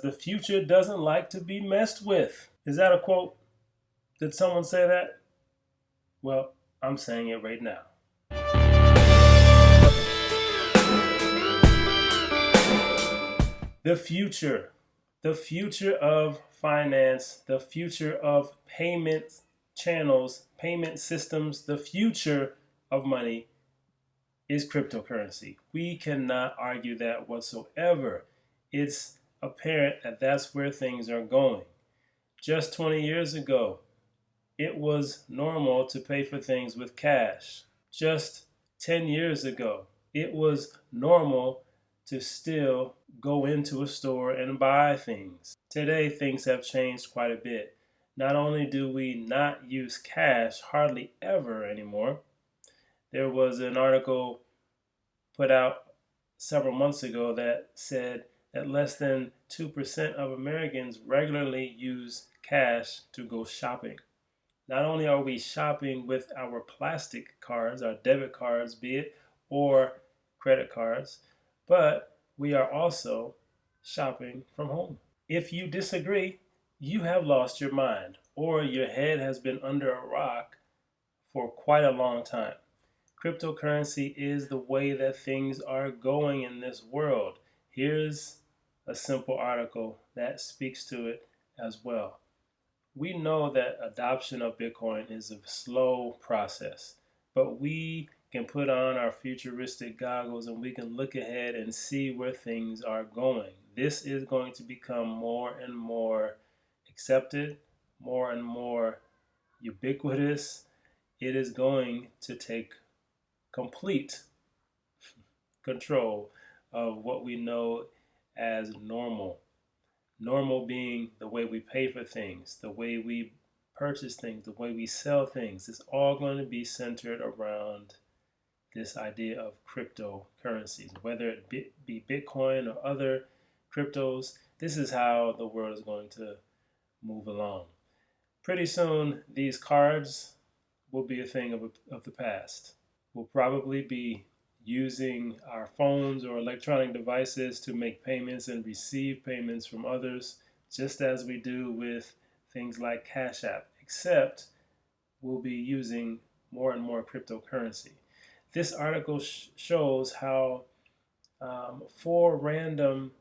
The future doesn't like to be messed with. Is that a quote? Did someone say that? Well, I'm saying it right now. The future, the future of finance, the future of payment channels, payment systems, the future of money is cryptocurrency. We cannot argue that whatsoever. It's apparent that that's where things are going. Just 20 years ago, it was normal to pay for things with cash. Just 10 years ago, it was normal to still go into a store and buy things. Today, things have changed quite a bit. Not only do we not use cash hardly ever anymore, there was an article put out several months ago that said that less than 2% of Americans regularly use cash to go shopping. Not only are we shopping with our plastic cards, our debit cards, be it, or credit cards, but we are also shopping from home. If you disagree, you have lost your mind, or your head has been under a rock for quite a long time. Cryptocurrency is the way that things are going in this world. Here's a simple article that speaks to it as well. We know that adoption of Bitcoin is a slow process, but we can put on our futuristic goggles and we can look ahead and see where things are going. This is going to become more and more accepted, more and more ubiquitous. It is going to take complete control of what we know as normal. Normal being the way we pay for things, the way we purchase things, the way we sell things. It's all going to be centered around this idea of cryptocurrencies, whether it be Bitcoin or other cryptos. This is how the world is going to move along. Pretty soon, these cards will be a thing of the past. We'll probably be using our phones or electronic devices to make payments and receive payments from others, just as we do with things like Cash App, except we'll be using more and more cryptocurrency. This article shows how four random,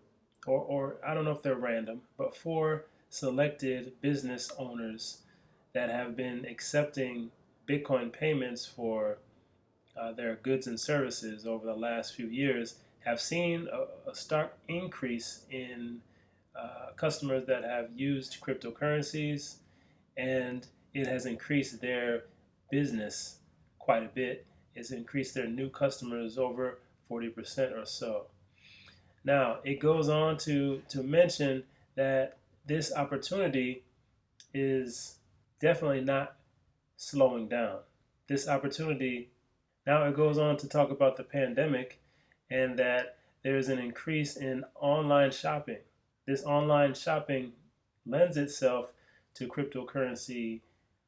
or I don't know if they're random, but four selected business owners that have been accepting Bitcoin payments for their goods and services over the last few years have seen a stark increase in customers that have used cryptocurrencies, and it has increased their business quite a bit. It's increased their new customers over 40% or so. Now, it goes on to mention that this opportunity is definitely not slowing down. This opportunity, now it goes on to talk about the pandemic and that there's an increase in online shopping. This online shopping lends itself to cryptocurrency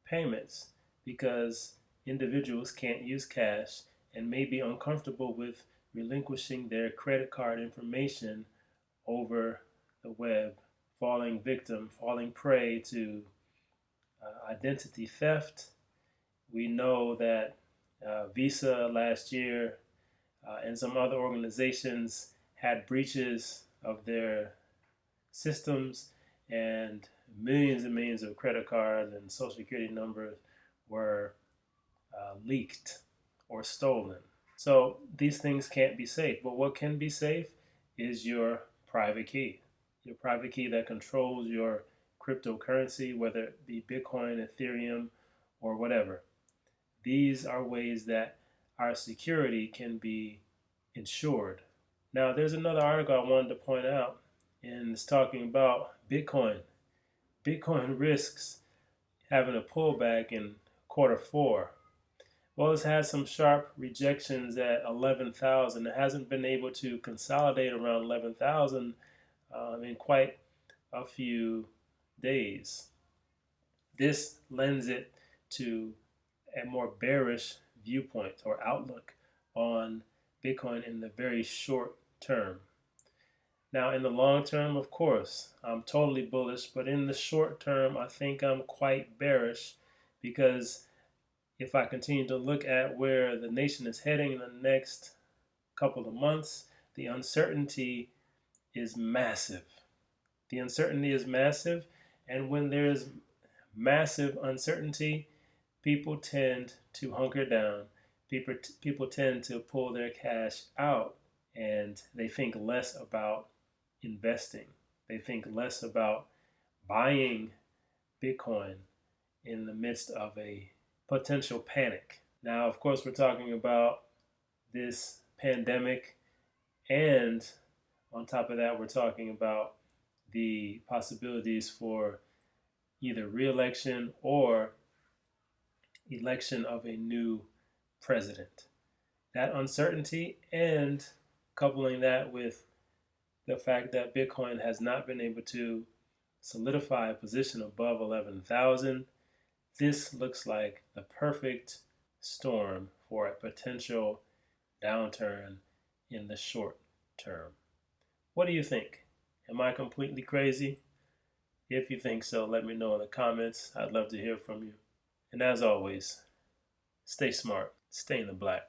payments because individuals can't use cash and may be uncomfortable with relinquishing their credit card information over the web, falling prey to identity theft. We know that Visa last year and some other organizations had breaches of their systems, and millions of credit cards and social security numbers were leaked or stolen. So these things can't be safe. But what can be safe is your private key. Your private key that controls your cryptocurrency, whether it be Bitcoin, Ethereum, or whatever. These are ways that our security can be ensured. Now, there's another article I wanted to point out, and it's talking about Bitcoin. Bitcoin risks having a pullback in Q4. Well, it's had some sharp rejections at 11,000. It hasn't been able to consolidate around 11,000 in quite a few days. This lends it to a more bearish viewpoint or outlook on Bitcoin in the very short term. Now, in the long term, of course, I'm totally bullish, but in the short term, I think I'm quite bearish because if I continue to look at where the nation is heading in the next couple of months, the uncertainty is massive. The uncertainty is massive, and when there's massive uncertainty, people tend to hunker down. People tend to pull their cash out, and they think less about investing. They think less about buying Bitcoin in the midst of a potential panic. Now, of course, we're talking about this pandemic, and on top of that, we're talking about the possibilities for either re-election or election of a new president. That uncertainty, and coupling that with the fact that Bitcoin has not been able to solidify a position above 11,000, this looks like the perfect storm for a potential downturn in the short term. What do you think? Am I completely crazy? If you think so, let me know in the comments. I'd love to hear from you. And as always, stay smart, stay in the black.